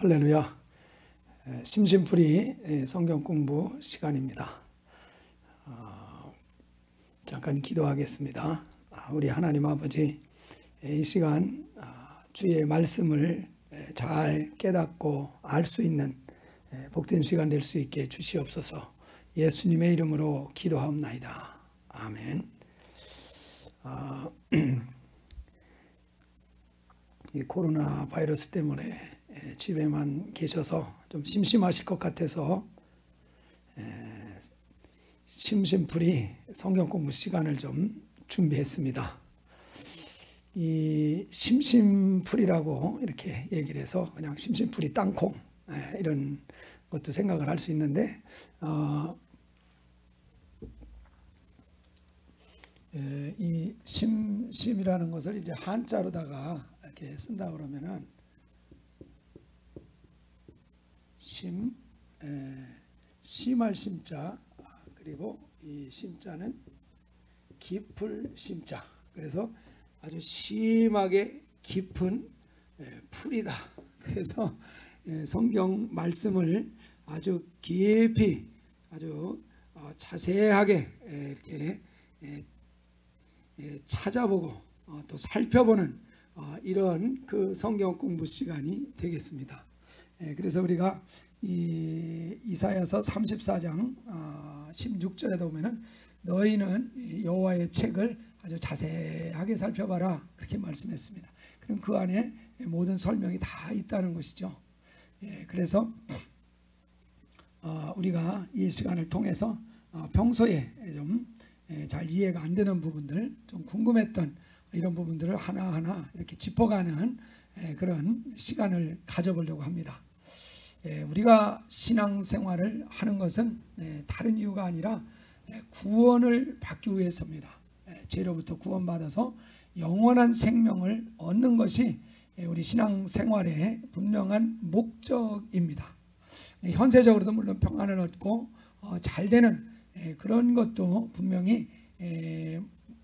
할렐루야. 심심풀이 성경 공부 시간입니다. 잠깐 기도하겠습니다. 우리 하나님 아버지, 이 시간 주의 말씀을 잘 깨닫고 알 수 있는 복된 시간 될 수 있게 주시옵소서. 예수님의 이름으로 기도하옵나이다. 아멘. 이 코로나 바이러스 때문에 집에만 계셔서 좀 심심하실 것 같아서 심심풀이 성경 공부 시간을 좀 준비했습니다. 이 심심풀이라고 이렇게 얘기를 해서 그냥 심심풀이 땅콩 이런 것도 생각을 할 수 있는데 이 심이라는 것을 이제 한자로다가 이렇게 쓴다 그러면은 심할 심자, 그리고 이 심자는 깊을 심자. 그래서 아주 심하게 깊은 풀이다. 그래서 성경 말씀을 아주 깊이 아주 자세하게 이렇게 찾아보고 또 살펴보는 이런 그 성경 공부 시간이 되겠습니다. 그래서 우리가 이 이사야서 34장 16절에 보면은 너희는 여호와의 책을 아주 자세하게 살펴봐라 그렇게 말씀했습니다. 그럼 그 안에 모든 설명이 다 있다는 것이죠. 그래서 우리가 이 시간을 통해서 평소에 좀 잘 이해가 안 되는 부분들, 좀 궁금했던 이런 부분들을 하나하나 이렇게 짚어가는 그런 시간을 가져보려고 합니다. 우리가 신앙생활을 하는 것은 다른 이유가 아니라 구원을 받기 위해서입니다. 죄로부터 구원받아서 영원한 생명을 얻는 것이 우리 신앙생활의 분명한 목적입니다. 현세적으로도 물론 평안을 얻고 잘 되는 그런 것도 분명히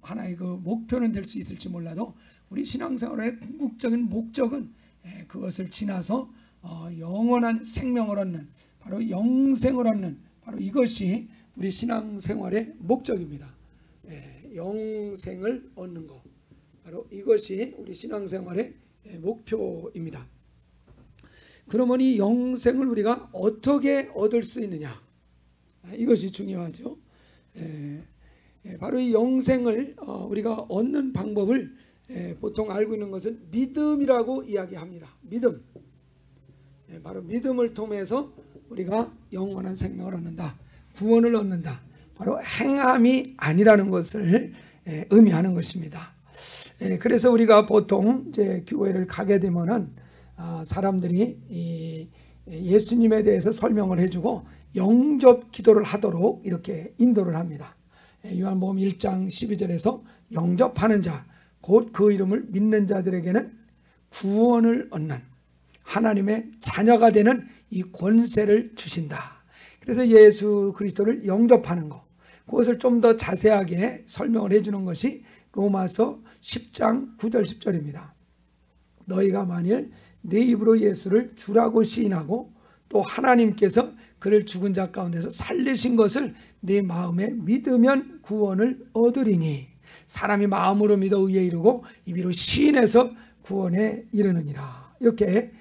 하나의 그 목표는 될 수 있을지 몰라도 우리 신앙생활의 궁극적인 목적은 그것을 지나서 영원한 생명을 얻는, 바로 영생을 얻는, 바로 이것이 우리 신앙생활의 목적입니다. 영생을 얻는 것, 바로 이것이 우리 신앙생활의 목표입니다. 그러면 이 영생을 우리가 어떻게 얻을 수 있느냐, 이것이 중요하죠. 바로 이 영생을 우리가 얻는 방법을 보통 알고 있는 것은 믿음이라고 이야기합니다. 믿음. 바로 믿음을 통해서 우리가 영원한 생명을 얻는다, 구원을 얻는다. 바로 행함이 아니라는 것을 의미하는 것입니다. 그래서 우리가 보통 이제 교회를 가게 되면은 사람들이 이 예수님에 대해서 설명을 해주고 영접 기도를 하도록 이렇게 인도를 합니다. 요한복음 1장 12절에서 영접하는 자, 곧 그 이름을 믿는 자들에게는 구원을 얻는 하나님의 자녀가 되는 이 권세를 주신다. 그래서 예수 그리스도를 영접하는 것, 그것을 좀 더 자세하게 설명을 해주는 것이 로마서 10장 9절 10절입니다. 너희가 만일 내 입으로 예수를 주라고 시인하고 또 하나님께서 그를 죽은 자 가운데서 살리신 것을 네 마음에 믿으면 구원을 얻으리니 사람이 마음으로 믿어 의에 이르고 입으로 시인해서 구원에 이르느니라. 이렇게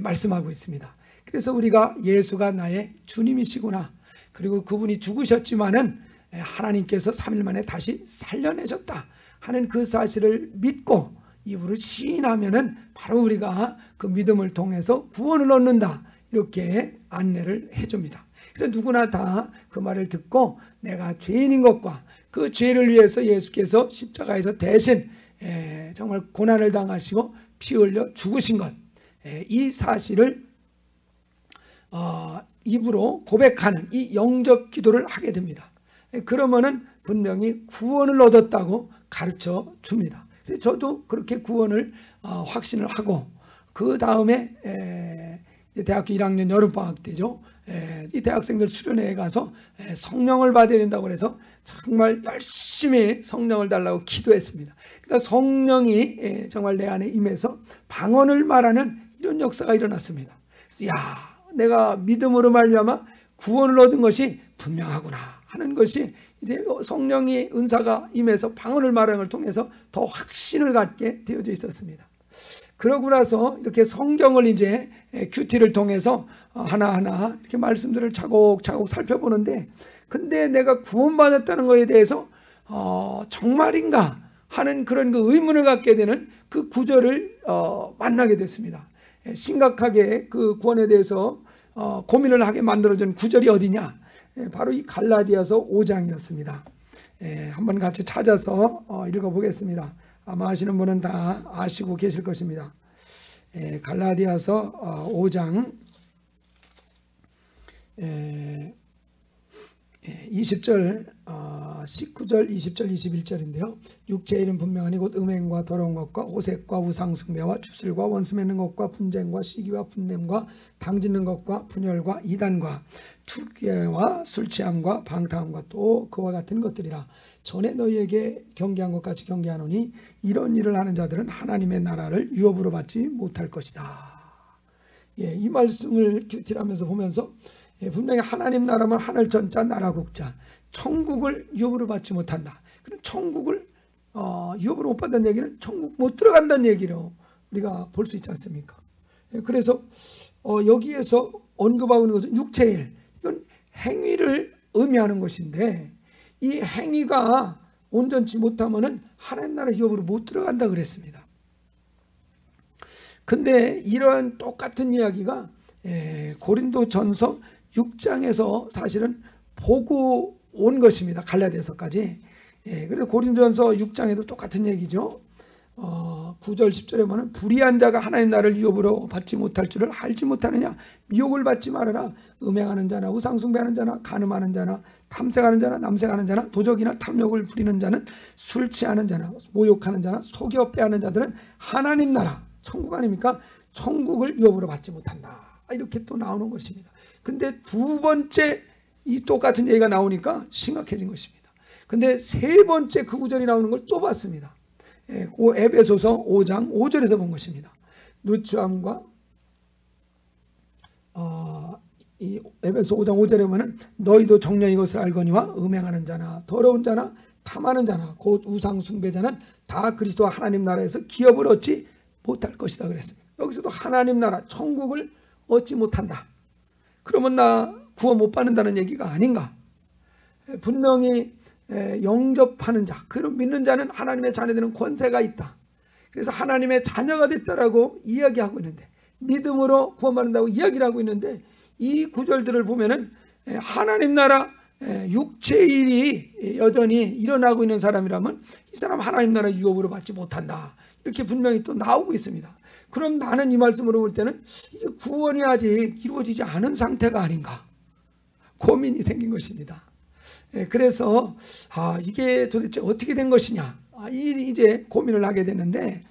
말씀하고 있습니다. 그래서 우리가 예수가 나의 주님이시구나, 그리고 그분이 죽으셨지만은 하나님께서 3일 만에 다시 살려내셨다 하는 그 사실을 믿고 입으로 시인하면은 바로 우리가 그 믿음을 통해서 구원을 얻는다, 이렇게 안내를 해줍니다. 그래서 누구나 다 그 말을 듣고 내가 죄인인 것과 그 죄를 위해서 예수께서 십자가에서 대신 정말 고난을 당하시고 피 흘려 죽으신 것, 이 사실을 입으로 고백하는 이 영접 기도를 하게 됩니다. 그러면은 분명히 구원을 얻었다고 가르쳐 줍니다. 그래서 저도 그렇게 구원을 확신을 하고, 그 다음에 대학교 1학년 여름방학 때죠. 이 대학생들 수련회에 가서 성령을 받아야 된다고 해서 정말 열심히 성령을 달라고 기도했습니다. 그러니까 성령이 정말 내 안에 임해서 방언을 말하는 이런 역사가 일어났습니다. 그래서 야, 내가 믿음으로 말미암아 구원을 얻은 것이 분명하구나 하는 것이 이제 성령의 은사가 임해서 방언을 말하는 걸 통해서 더 확신을 갖게 되어져 있었습니다. 그러고 나서 이렇게 성경을 이제 큐티를 통해서 하나하나 이렇게 말씀들을 차곡차곡 살펴보는데, 근데 내가 구원받았다는 것에 대해서 정말인가 하는 그런 그 의문을 갖게 되는 그 구절을 만나게 됐습니다. 심각하게 그 구원에 대해서 고민을 하게 만들어준 구절이 어디냐? 바로 이 갈라디아서 5장이었습니다. 한번 같이 찾아서 읽어보겠습니다. 아마 아시는 분은 다 아시고 계실 것입니다. 갈라디아서 5장 20절, 19절, 20절, 21절인데요. 육체의 일은 분명하니 곧 음행과 더러운 것과 호색과 우상숭배와 주술과 원수 맺는 것과 분쟁과 시기와 분냄과 당짓는 것과 분열과 이단과 투기와 술취함과 방탕함과 또 그와 같은 것들이라. 전에 너희에게 경계한 것 같이 경계하노니 이런 일을 하는 자들은 하나님의 나라를 유업으로 받지 못할 것이다. 이 말씀을 큐티하면서 보면서 분명히 하나님 나라면 하늘 전자 나라 국자, 천국을 유업으로 받지 못한다. 그럼 천국을 유업으로 못 받는 얘기는 천국 못 들어간다는 얘기로 우리가 볼 수 있지 않습니까? 그래서 여기에서 언급하고 있는 것은 육체의 일, 이건 행위를 의미하는 것인데, 이 행위가 온전치 못하면은 하나님 나라 유업으로 못 들어간다 그랬습니다. 근데 이러한 똑같은 이야기가 고린도전서 6장에서 사실은 보고 온 것입니다. 갈라디아서까지. 그래서 고린도전서 6장에도 똑같은 얘기죠. 9절 10절에 보면 불의한 자가 하나님 나라를 유업으로 받지 못할 줄을 알지 못하느냐. 미혹을 받지 말아라. 음행하는 자나 우상숭배하는 자나 간음하는 자나 탐색하는 자나 남색하는 자나 도적이나 탐욕을 부리는 자는 술 취하는 자나 모욕하는 자나 속여 빼앗는 자들은 하나님 나라, 천국 아닙니까? 천국을 유업으로 받지 못한다. 이렇게 또 나오는 것입니다. 근데 두 번째 이 똑같은 얘기가 나오니까 심각해진 것입니다. 근데 세 번째 그 구절이 나오는 걸 또 봤습니다. 에베소서 5장 5절에서 본 것입니다. 누추함과 이 에베소 5장 5절에 보면 너희도 정녕 이것을 알거니와 음행하는 자나 더러운 자나 탐하는 자나 곧 우상 숭배자는 다 그리스도와 하나님 나라에서 기업을 얻지 못할 것이다 그랬습니다. 여기서도 하나님 나라 천국을 얻지 못한다. 그러면 나 구원 못 받는다는 얘기가 아닌가? 분명히 영접하는 자, 그런 믿는 자는 하나님의 자녀되는 권세가 있다. 그래서 하나님의 자녀가 됐다라고 이야기하고 있는데, 믿음으로 구원받는다고 이야기를 하고 있는데, 이 구절들을 보면은 하나님 나라 육체의 일이 여전히 일어나고 있는 사람이라면 이 사람 하나님 나라 유업으로 받지 못한다. 이렇게 분명히 또 나오고 있습니다. 그럼 나는 이 말씀으로 볼 때는 이게 구원이 아직 이루어지지 않은 상태가 아닌가 고민이 생긴 것입니다. 그래서 이게 도대체 어떻게 된 것이냐, 이제 고민을 하게 되는데,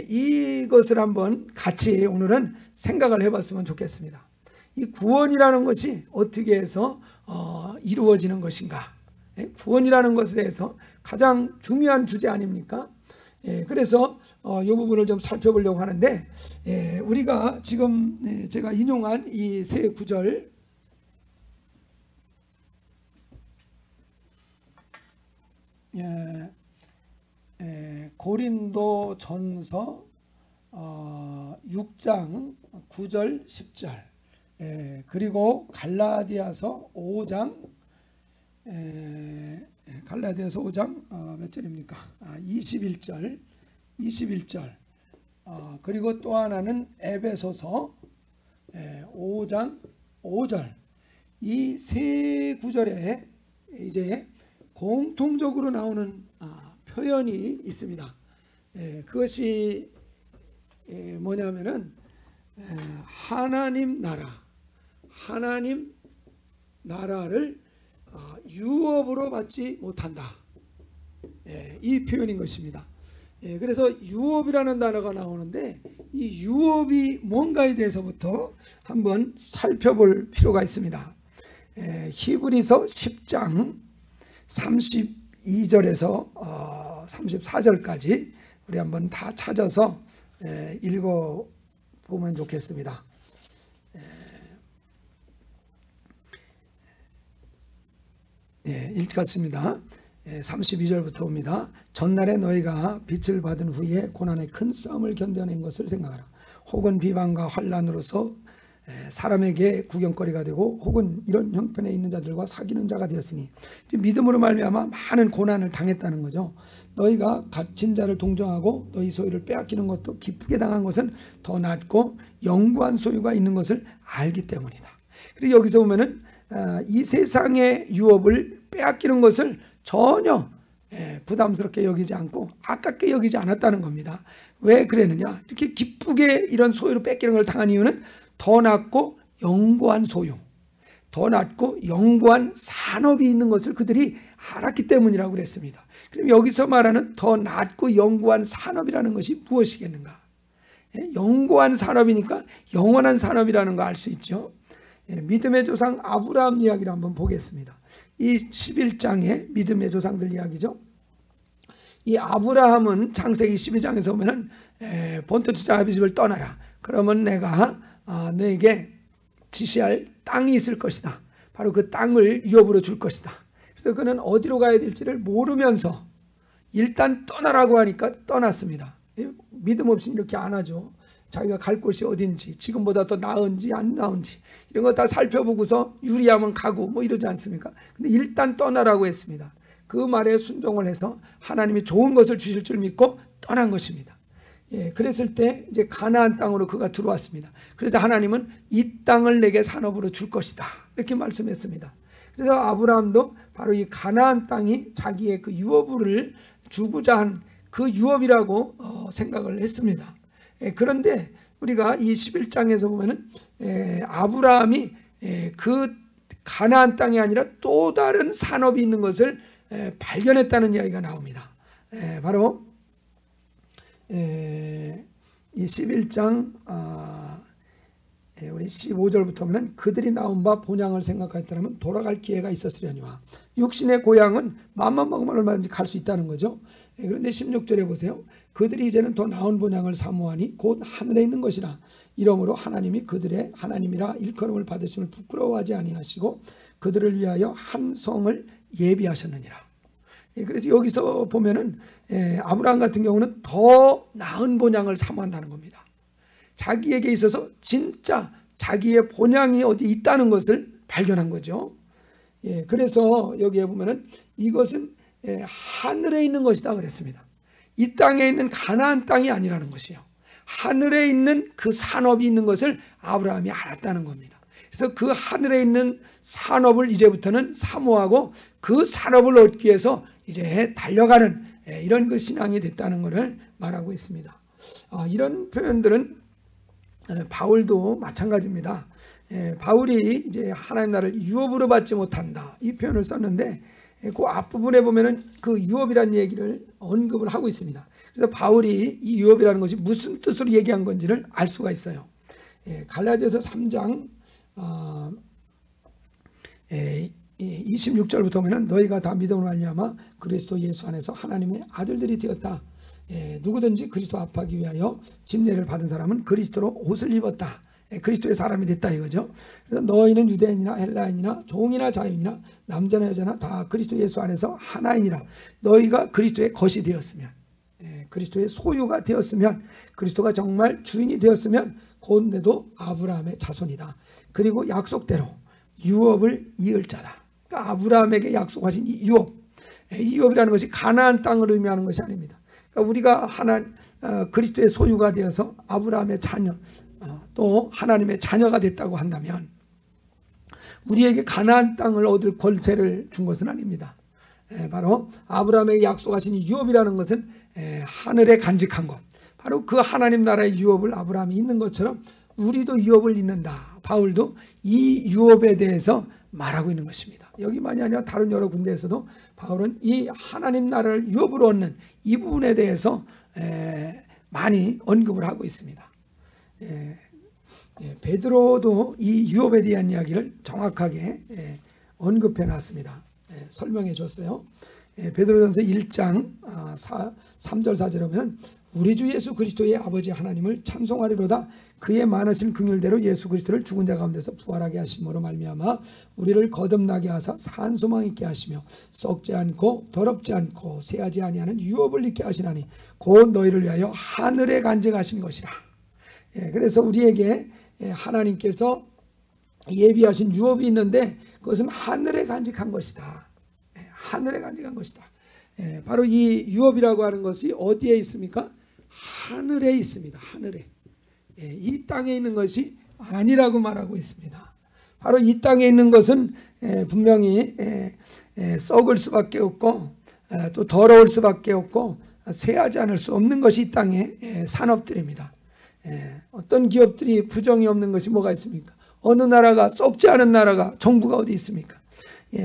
이것을 한번 같이 오늘은 생각을 해봤으면 좋겠습니다. 이 구원이라는 것이 어떻게 해서 이루어지는 것인가? 구원이라는 것에 대해서 가장 중요한 주제 아닙니까? 그래서 이 부분을 좀 살펴보려고 하는데, 우리가 지금 제가 인용한 이 세 구절, 고린도 전서 6장 9절 10절, 그리고 갈라디아서 5장 갈라디아서 5장 몇 절입니까? 21절 그리고 또 하나는 에베소서 5장 5절, 이 세 구절에 이제 공통적으로 나오는 표현이 있습니다. 그것이 뭐냐면은 하나님 나라를 유업으로 받지 못한다. 이 표현인 것입니다. 그래서 유업이라는 단어가 나오는데, 이 유업이 뭔가에 대해서부터 한번 살펴볼 필요가 있습니다. 히브리서 10장 32절에서 34절까지 우리 한번 다 찾아서 읽어보면 좋겠습니다. 읽겠습니다. 32절부터 봅니다. 전날에 너희가 빛을 받은 후에 고난의 큰 싸움을 견뎌낸 것을 생각하라. 혹은 비방과 환난으로서 사람에게 구경거리가 되고 혹은 이런 형편에 있는 자들과 사귀는 자가 되었으니, 믿음으로 말미암아 많은 고난을 당했다는 거죠. 너희가 갇힌 자를 동정하고 너희 소유를 빼앗기는 것도 기쁘게 당한 것은 더 낫고 영구한 소유가 있는 것을 알기 때문이다. 그리고 여기서 보면은 이 세상의 유업을 빼앗기는 것을 전혀 부담스럽게 여기지 않고 아깝게 여기지 않았다는 겁니다. 왜 그랬느냐? 이렇게 기쁘게 이런 소유를 뺏기는 걸 당한 이유는 더 낫고 영구한 소유, 더 낫고 영구한 산업이 있는 것을 그들이 알았기 때문이라고 그랬습니다. 그럼 여기서 말하는 더 낫고 영구한 산업이라는 것이 무엇이겠는가? 영구한 산업이니까 영원한 산업이라는 거 알 수 있죠. 믿음의 조상 아브라함 이야기를 한번 보겠습니다. 이 11장의 믿음의 조상들 이야기죠. 이 아브라함은 창세기 12장에서 보면은 본토 지파 아비 집을 떠나라. 그러면 내가 너에게 지시할 땅이 있을 것이다. 바로 그 땅을 유업으로 줄 것이다. 그래서 그는 어디로 가야 될지를 모르면서 일단 떠나라고 하니까 떠났습니다. 믿음 없이 이렇게 안 하죠. 자기가 갈 곳이 어딘지, 지금보다 더 나은지 안 나은지 이런 거 다 살펴보고서 유리하면 가고 뭐 이러지 않습니까? 근데 일단 떠나라고 했습니다. 그 말에 순종을 해서 하나님이 좋은 것을 주실 줄 믿고 떠난 것입니다. 그랬을 때 이제 가나안 땅으로 그가 들어왔습니다. 그래서 하나님은 이 땅을 내게 산업으로 줄 것이다, 이렇게 말씀했습니다. 그래서 아브라함도 바로 이 가나안 땅이 자기의 그 유업을 주고자 한 그 유업이라고 생각을 했습니다. 그런데 우리가 이 11장에서 보면은 아브라함이 그 가나안 땅이 아니라 또 다른 산업이 있는 것을 발견했다는 이야기가 나옵니다. 바로 이 11장 우리 15절부터 보면 그들이 나온 바 본향을 생각하였다면 돌아갈 기회가 있었으려니와. 육신의 고향은 맘만 먹으면 얼마든지 갈 수 있다는 거죠. 그런데 16절에 보세요. 그들이 이제는 더 나은 본향을 사모하니 곧 하늘에 있는 것이라. 이러므로 하나님이 그들의 하나님이라 일컬음을 받으심을 부끄러워하지 아니하시고 그들을 위하여 한 성을 예비하셨느니라. 그래서 여기서 보면은 아브라함 같은 경우는 더 나은 본향을 사모한다는 겁니다. 자기에게 있어서 진짜 자기의 본향이 어디 있다는 것을 발견한 거죠. 그래서 여기에 보면은 이것은 하늘에 있는 것이다 그랬습니다. 이 땅에 있는 가나안 땅이 아니라는 것이요. 하늘에 있는 그 산업이 있는 것을 아브라함이 알았다는 겁니다. 그래서 그 하늘에 있는 산업을 이제부터는 사모하고 그 산업을 얻기 위해서 이제 달려가는 이런 그 신앙이 됐다는 것을 말하고 있습니다. 이런 표현들은 바울도 마찬가지입니다. 바울이 이제 하나님 나라를 유업으로 받지 못한다, 이 표현을 썼는데 그 앞부분에 보면은 그 유업이라는 얘기를 언급을 하고 있습니다. 그래서 바울이 이 유업이라는 것이 무슨 뜻으로 얘기한 건지를 알 수가 있어요. 갈라디아서 3장 26절부터 보면 너희가 다 믿음으로 말미암아 그리스도 예수 안에서 하나님의 아들들이 되었다. 누구든지 그리스도 합하기 위하여 집례를 받은 사람은 그리스도로 옷을 입었다. 그리스도의 사람이 됐다 이거죠. 그래서 너희는 유대인이나 헬라인이나 종이나 자유인이나 남자나 여자나 다 그리스도 예수 안에서 하나이니라. 너희가 그리스도의 것이 되었으면, 그리스도의 소유가 되었으면, 그리스도가 정말 주인이 되었으면 곧 너도 아브라함의 자손이다. 그리고 약속대로 유업을 이을 자다. 그러니까 아브라함에게 약속하신 이 유업, 이 유업이라는 것이 가나안 땅을 의미하는 것이 아닙니다. 그러니까 우리가 그리스도의 소유가 되어서 아브라함의 자녀, 또 하나님의 자녀가 됐다고 한다면 우리에게 가나안 땅을 얻을 권세를 준 것은 아닙니다. 바로 아브라함에게 약속하신 이 유업이라는 것은 하늘에 간직한 것, 바로 그 하나님 나라의 유업을 아브라함이 있는 것처럼 우리도 유업을 잇는다. 바울도 이 유업에 대해서 말하고 있는 것입니다. 여기만이 아니라 다른 여러 군데에서도 바울은 이 하나님 나라를 유업으로 얻는 이 부분에 대해서 많이 언급을 하고 있습니다. 베드로도 이 유업에 대한 이야기를 정확하게 언급해 놨습니다. 설명해 줬어요. 베드로전서 1장 3절 4절에 보면 우리 주 예수 그리스도의 아버지 하나님을 찬송하리로다. 그의 많으신 긍휼대로 예수 그리스도를 죽은 자 가운데서 부활하게 하심으로 말미암아 우리를 거듭나게 하사 산 소망 있게 하시며 썩지 않고 더럽지 않고 쇠하지 아니하는 유업을 있게 하시나니 곧 너희를 위하여 하늘에 간직하신 것이라. 그래서 우리에게 하나님께서 예비하신 유업이 있는데 그것은 하늘에 간직한 것이다. 하늘에 간직한 것이다. 바로 이 유업이라고 하는 것이 어디에 있습니까? 하늘에 있습니다. 하늘에. 이 땅에 있는 것이 아니라고 말하고 있습니다. 바로 이 땅에 있는 것은 분명히 썩을 수밖에 없고 또 더러울 수밖에 없고 쇠하지 않을 수 없는 것이 이 땅의 산업들입니다. 어떤 기업들이 부정이 없는 것이 뭐가 있습니까? 어느 나라가 썩지 않은 나라가 정부가 어디 있습니까?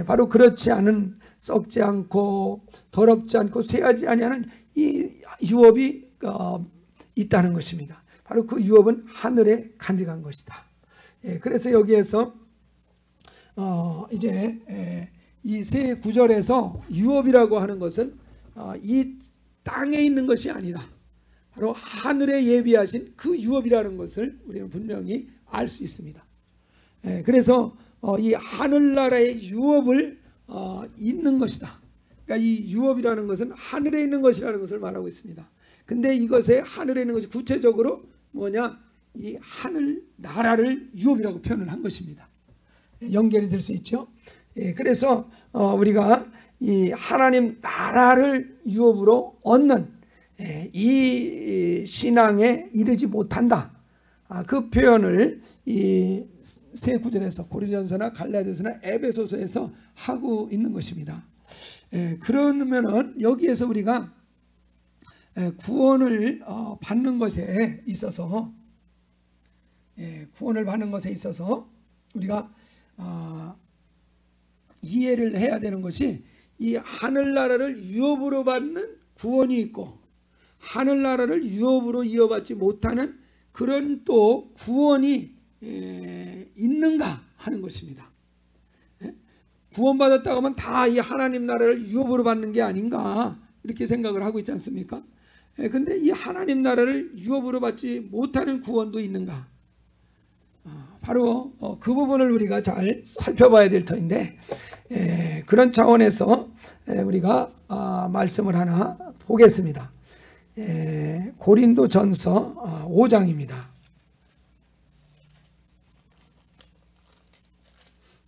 바로 그렇지 않은 썩지 않고 더럽지 않고 쇠하지 아니하는 이 유업이 있다는 것입니다. 바로 그 유업은 하늘에 간직한 것이다. 그래서 여기에서 이제 이 세 구절에서 유업이라고 하는 것은 이 땅에 있는 것이 아니다. 바로 하늘에 예비하신 그 유업이라는 것을 우리는 분명히 알 수 있습니다. 그래서 이 하늘나라의 유업을 있는 것이다. 그러니까 이 유업이라는 것은 하늘에 있는 것이라는 것을 말하고 있습니다. 근데 이것에 하늘에 있는 것이 구체적으로 뭐냐? 이 하늘 나라를 유업이라고 표현을 한 것입니다. 연결이 될 수 있죠. 그래서 우리가 이 하나님 나라를 유업으로 얻는 이 신앙에 이르지 못한다. 그 표현을 이 세 구절에서 고린도전서나 갈라디아서나 에베소서에서 하고 있는 것입니다. 그러면은 여기에서 우리가 구원을 받는 것에 있어서 우리가 이해를 해야 되는 것이 이 하늘나라를 유업으로 받는 구원이 있고 하늘나라를 유업으로 이어받지 못하는 그런 또 구원이 있는가 하는 것입니다. 구원받았다고 하면 다 이 하나님 나라를 유업으로 받는 게 아닌가 이렇게 생각을 하고 있지 않습니까? 근데 이 하나님 나라를 유업으로 받지 못하는 구원도 있는가? 바로 그 부분을 우리가 잘 살펴봐야 될 터인데 그런 차원에서 우리가 말씀을 하나 보겠습니다. 고린도전서 5장입니다.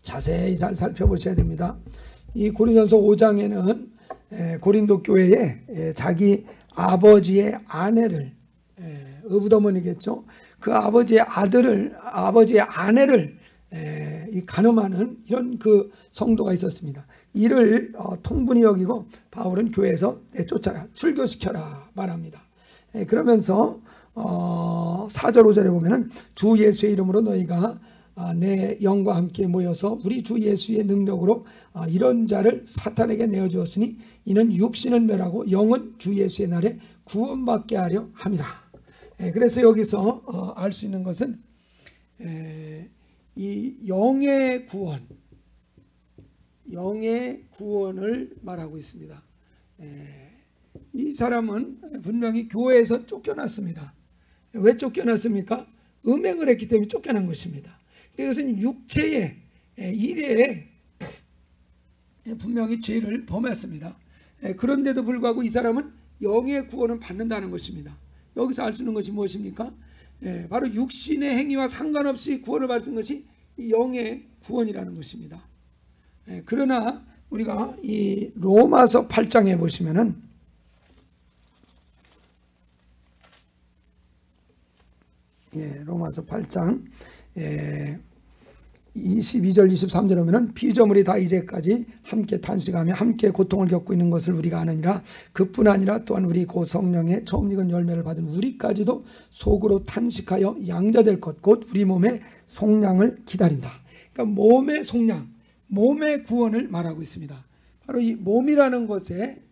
자세히 잘 살펴보셔야 됩니다. 이 고린도전서 5장에는 고린도 교회에 자기 아버지의 아내를 의붓어머니겠죠. 그 아버지의 아버지의 아내를 이 간음하는 이런 그 성도가 있었습니다. 이를 통분히 여기고 바울은 교회에서 내쫓아라, 출교시켜라 말합니다. 그러면서 4절 5절에 보면은 주 예수의 이름으로 너희가 내 영과 함께 모여서 우리 주 예수의 능력으로 이런 자를 사탄에게 내어주었으니 이는 육신은 멸하고 영은 주 예수의 날에 구원받게 하려 함이라. 그래서 여기서 알 수 있는 것은 이 영의 구원을 말하고 있습니다. 이 사람은 분명히 교회에서 쫓겨났습니다. 왜 쫓겨났습니까? 음행을 했기 때문에 쫓겨난 것입니다. 이것은 육체의 일에 분명히 죄를 범했습니다. 그런데도 불구하고 이 사람은 영의 구원을 받는다는 것입니다. 여기서 알 수 있는 것이 무엇입니까? 바로 육신의 행위와 상관없이 구원을 받는 것이 이 영의 구원이라는 것입니다. 그러나 우리가 이 로마서 8장에 보시면은 로마서 8장 22절 23절에 보면 피조물이 다 이제까지 함께 탄식하며 함께 고통을 겪고 있는 것을 우리가 아느니라. 그뿐 아니라 또한 우리 곧 성령의 처음 익은 열매를 받은 우리까지도 속으로 탄식하여 양자될 것 곧 우리 몸의 속량을 기다린다. 그러니까 몸의 속량, 몸의 구원을 말하고 있습니다. 바로 이 몸이라는 것에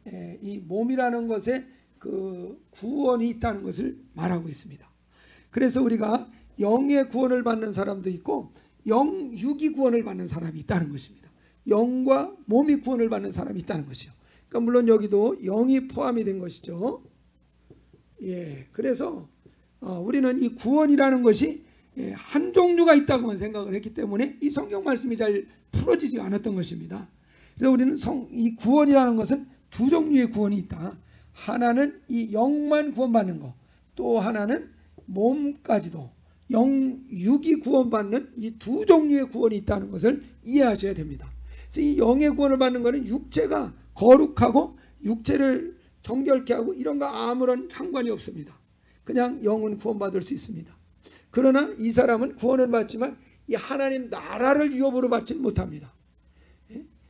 그 구원이 있다는 것을 말하고 있습니다. 그래서 우리가 영의 구원을 받는 사람도 있고 육이 구원을 받는 사람이 있다는 것입니다. 영과 몸이 구원을 받는 사람이 있다는 것이요. 그러니까 물론 여기도 영이 포함이 된 것이죠. 그래서 우리는 이 구원이라는 것이 한 종류가 있다고만 생각을 했기 때문에 이 성경 말씀이 잘 풀어지지 않았던 것입니다. 그래서 우리는 이 구원이라는 것은 두 종류의 구원이 있다. 하나는 이 영만 구원받는 것, 또 하나는 몸까지도 육이 구원받는 이 두 종류의 구원이 있다는 것을 이해하셔야 됩니다. 그래서 이 영의 구원을 받는 것은 육체가 거룩하고 육체를 정결케 하고 이런 거 아무런 상관이 없습니다. 그냥 영은 구원받을 수 있습니다. 그러나 이 사람은 구원을 받지만 이 하나님 나라를 유업으로 받지는 못합니다.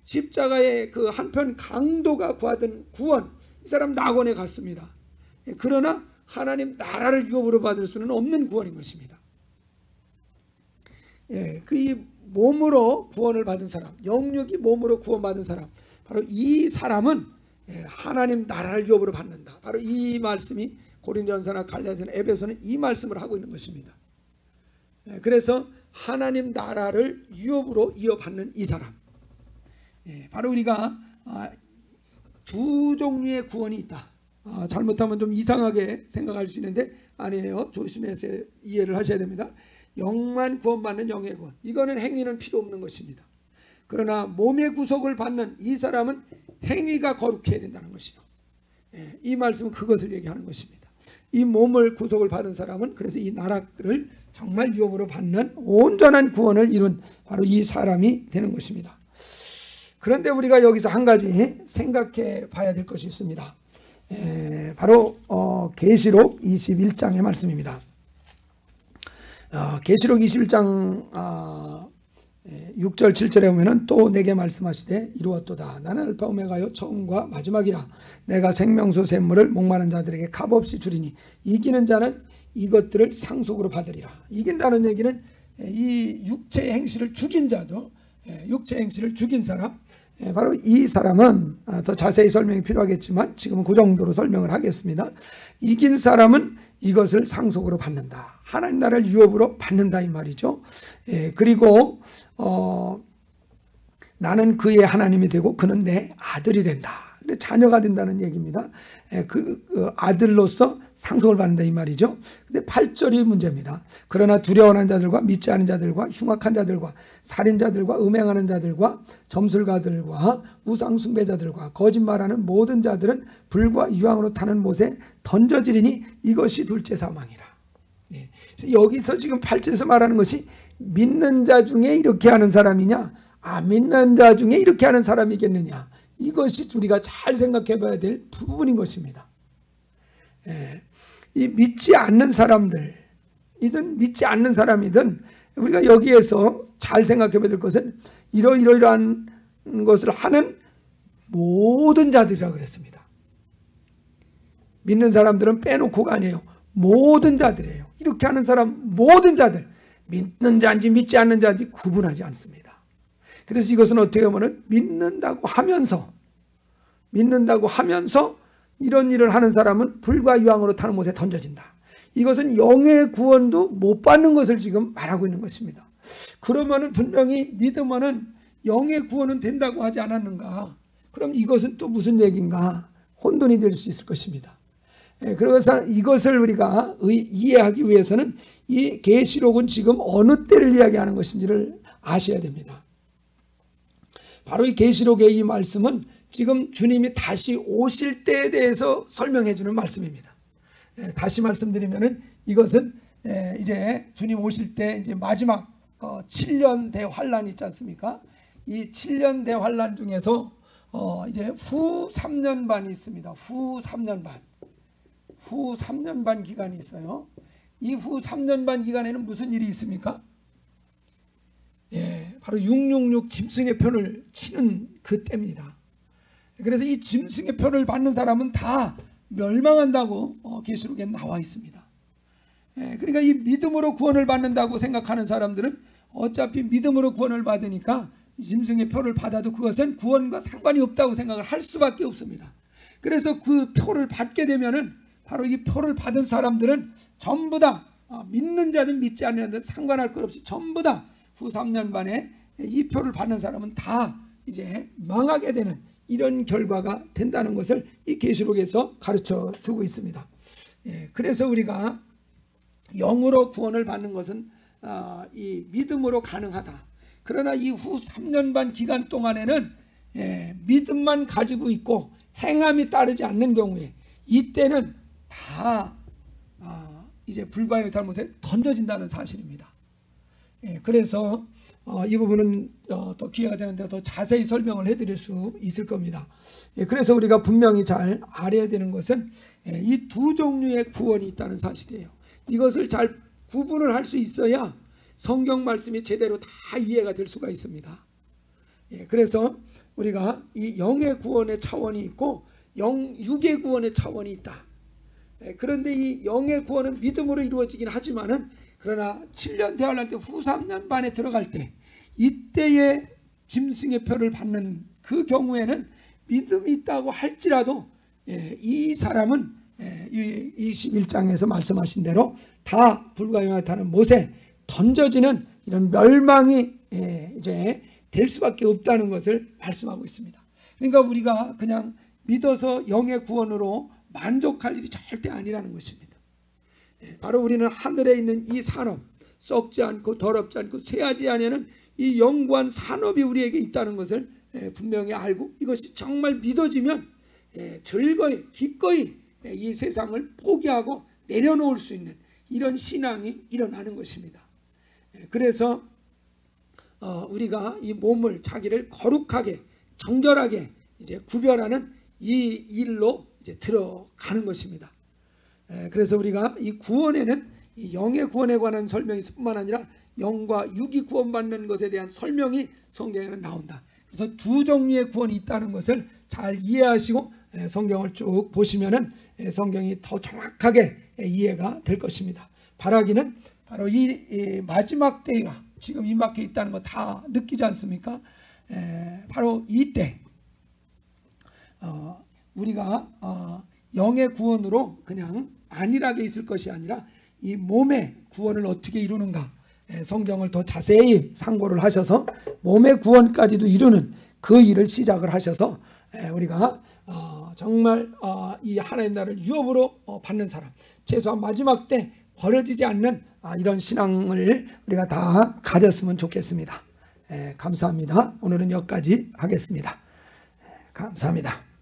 십자가의 그 한편 강도가 구하던 구원, 이 사람 낙원에 갔습니다. 그러나 하나님 나라를 유업으로 받을 수는 없는 구원인 것입니다. 그 이 몸으로 구원을 받은 사람, 영육이 몸으로 구원받은 사람, 바로 이 사람은 하나님 나라를 유업으로 받는다. 바로 이 말씀이 고린도전서나 갈라디아서나 에베소는 이 말씀을 하고 있는 것입니다. 그래서 하나님 나라를 유업으로 이어받는 이 사람, 바로 우리가 두 종류의 구원이 있다. 잘못하면 좀 이상하게 생각할 수 있는데 아니에요. 조심해서 이해를 하셔야 됩니다. 영만 구원받는 영의 구원, 이거는 행위는 필요 없는 것입니다. 그러나 몸의 구속을 받는 이 사람은 행위가 거룩해야 된다는 것이죠. 이 말씀은 그것을 얘기하는 것입니다. 이 몸을 구속을 받은 사람은 그래서 이 나라를 정말 유업으로 받는 온전한 구원을 이룬 바로 이 사람이 되는 것입니다. 그런데 우리가 여기서 한 가지 생각해 봐야 될 것이 있습니다. 바로 계시록 21장의 말씀입니다. 계시록 21장 6절 7절에 보면은 또 내게 말씀하시되 이루었도다. 나는 알파 오메가요 처음과 마지막이라. 내가 생명수 샘물을 목마른 자들에게 값없이 주리니 이기는 자는 이것들을 상속으로 받으리라. 이긴다는 얘기는 이 육체의 행실을 죽인 자도, 육체의 행실을 죽인 사람, 바로 이 사람은 더 자세히 설명이 필요하겠지만 지금은 그 정도로 설명을 하겠습니다. 이긴 사람은 이것을 상속으로 받는다. 하나님 나라를 유업으로 받는다 이 말이죠. 그리고 나는 그의 하나님이 되고 그는 내 아들이 된다. 자녀가 된다는 얘기입니다. 그 아들로서 상속을 받는다 이 말이죠. 근데 8절이 문제입니다. 그러나 두려워하는 자들과 믿지 않은 자들과 흉악한 자들과 살인자들과 음행하는 자들과 점술가들과 우상숭배자들과 거짓말하는 모든 자들은 불과 유황으로 타는 못에 던져지리니 이것이 둘째 사망이라. 여기서 지금 8절에서 말하는 것이 믿는 자 중에 이렇게 하는 사람이냐, 안 믿는 자 중에 이렇게 하는 사람이겠느냐, 이것이 우리가 잘 생각해 봐야 될 부분인 것입니다. 이 믿지 않는 사람들이든 믿지 않는 사람이든 우리가 여기에서 잘 생각해 봐야 될 것은 이러이러한 것을 하는 모든 자들이라고 그랬습니다. 믿는 사람들은 빼놓고가 아니에요. 모든 자들이에요. 이렇게 하는 사람 모든 자들, 믿는 자인지 믿지 않는 자인지 구분하지 않습니다. 그래서 이것은 어떻게 보면 믿는다고 하면서 이런 일을 하는 사람은 불과 유황으로 타는 못에 던져진다. 이것은 영의 구원도 못 받는 것을 지금 말하고 있는 것입니다. 그러면은 분명히 믿으면은 영의 구원은 된다고 하지 않았는가? 그럼 이것은 또 무슨 얘기인가? 혼돈이 될 수 있을 것입니다. 그래서 이것을 우리가 이해하기 위해서는 이 계시록은 지금 어느 때를 이야기하는 것인지를 아셔야 됩니다. 바로 이 계시록의 이 말씀은 지금 주님이 다시 오실 때에 대해서 설명해 주는 말씀입니다. 다시 말씀드리면은 이것은 이제 주님 오실 때 이제 마지막 7년 대환란이 있지 않습니까? 이 7년 대환란 중에서 이제 후 3년 반이 있습니다. 후 3년 반 기간이 있어요. 이 후 3년 반 기간에는 무슨 일이 있습니까? 바로 666 짐승의 표를 치는 그 때입니다. 그래서 이 짐승의 표를 받는 사람은 다 멸망한다고 계시록에 나와 있습니다. 그러니까 이 믿음으로 구원을 받는다고 생각하는 사람들은 어차피 믿음으로 구원을 받으니까 짐승의 표를 받아도 그것은 구원과 상관이 없다고 생각을 할 수밖에 없습니다. 그래서 그 표를 받게 되면은 바로 이 표를 받은 사람들은 전부 다 믿는 자든 믿지 않는 자든 상관할 것 없이 전부 다 후 3년 반에 이 표를 받는 사람은 다 이제 망하게 되는 이런 결과가 된다는 것을 이 계시록에서 가르쳐 주고 있습니다. 그래서 우리가 영으로 구원을 받는 것은 이 믿음으로 가능하다. 그러나 이후 3년 반 기간 동안에는 믿음만 가지고 있고 행함이 따르지 않는 경우에 이때는 다 이제 불과의 잘못에 던져진다는 사실입니다. 그래서 이 부분은 또 기회가 되는데 더 자세히 설명을 해드릴 수 있을 겁니다. 그래서 우리가 분명히 잘 알아야 되는 것은 이 두 종류의 구원이 있다는 사실이에요. 이것을 잘 구분을 할 수 있어야 성경 말씀이 제대로 다 이해가 될 수가 있습니다. 그래서 우리가 이 영의 구원의 차원이 있고 육의 구원의 차원이 있다. 그런데 이 영의 구원은 믿음으로 이루어지긴 하지만은 그러나 7년 대환란 때 후 3년 반에 들어갈 때 이때의 짐승의 표를 받는 그 경우에는 믿음이 있다고 할지라도 이 사람은 21장에서 말씀하신 대로 다 불과 요나단은 못에 던져지는 이런 멸망이 이제 될 수밖에 없다는 것을 말씀하고 있습니다. 그러니까 우리가 그냥 믿어서 영의 구원으로 만족할 일이 절대 아니라는 것입니다. 바로 우리는 하늘에 있는 이 산업, 썩지 않고 더럽지 않고 쇠하지 아니하는 이 영구한 산업이 우리에게 있다는 것을 분명히 알고 이것이 정말 믿어지면 즐거이 기꺼이 이 세상을 포기하고 내려놓을 수 있는 이런 신앙이 일어나는 것입니다. 그래서 우리가 이 몸을 자기를 거룩하게 정결하게 이제 구별하는 이 일로 이제 들어가는 것입니다. 그래서 우리가 이 구원에는 이 영의 구원에 관한 설명이 뿐만 아니라 영과 육이 구원받는 것에 대한 설명이 성경에는 나온다. 그래서 두 종류의 구원이 있다는 것을 잘 이해하시고 성경을 쭉 보시면은 성경이 더 정확하게 이해가 될 것입니다. 바라기는 바로 이 마지막 때가 지금 임박해 있다는 거 다 느끼지 않습니까? 바로 이때 우리가 영의 구원으로 그냥 안일하게 있을 것이 아니라 이 몸의 구원을 어떻게 이루는가 성경을 더 자세히 상고를 하셔서 몸의 구원까지도 이루는 그 일을 시작을 하셔서 우리가 정말 이 하나님 나라를 유업으로 받는 사람, 최소한 마지막 때 버려지지 않는 이런 신앙을 우리가 다 가졌으면 좋겠습니다. 감사합니다. 오늘은 여기까지 하겠습니다. 감사합니다.